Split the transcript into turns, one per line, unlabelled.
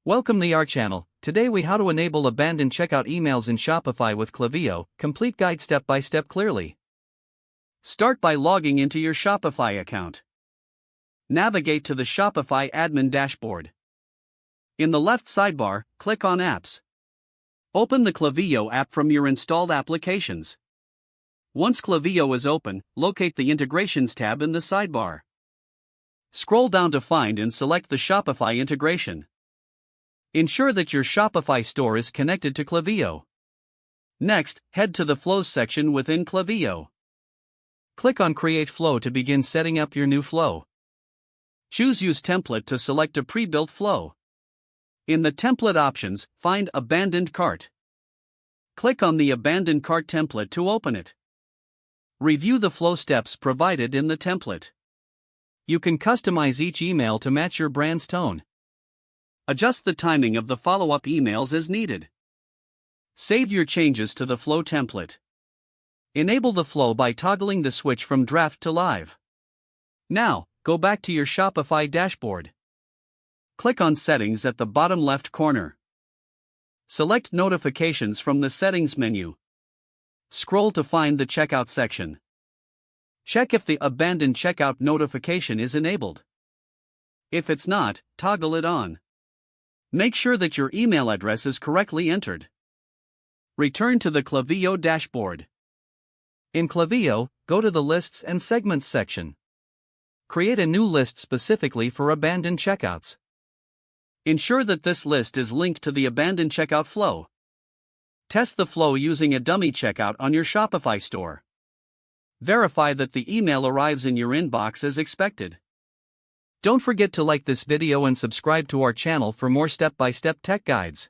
Welcome to our channel. Today we how to enable abandoned checkout emails in Shopify with Klaviyo. Complete guide step by step clearly. Start by logging into your Shopify account. Navigate to the Shopify admin dashboard. In the left sidebar, click on Apps. Open the Klaviyo app from your installed applications. Once Klaviyo is open, locate the Integrations tab in the sidebar. Scroll down to find and select the Shopify integration. Ensure that your Shopify store is connected to Klaviyo. Next, head to the Flows section within Klaviyo. Click on Create Flow to begin setting up your new flow. Choose Use Template to select a pre-built flow. In the template options, find Abandoned Cart. Click on the Abandoned Cart template to open it. Review the flow steps provided in the template. You can customize each email to match your brand's tone. Adjust the timing of the follow-up emails as needed. Save your changes to the flow template. Enable the flow by toggling the switch from draft to live. Now, go back to your Shopify dashboard. Click on Settings at the bottom left corner. Select Notifications from the Settings menu. Scroll to find the Checkout section. Check if the Abandoned Checkout notification is enabled. If it's not, toggle it on. Make sure that your email address is correctly entered. Return to the Klaviyo dashboard. In Klaviyo, go to the Lists and Segments section. Create a new list specifically for abandoned checkouts. Ensure that this list is linked to the abandoned checkout flow. Test the flow using a dummy checkout on your Shopify store. Verify that the email arrives in your inbox as expected. Don't forget to like this video and subscribe to our channel for more step-by-step tech guides.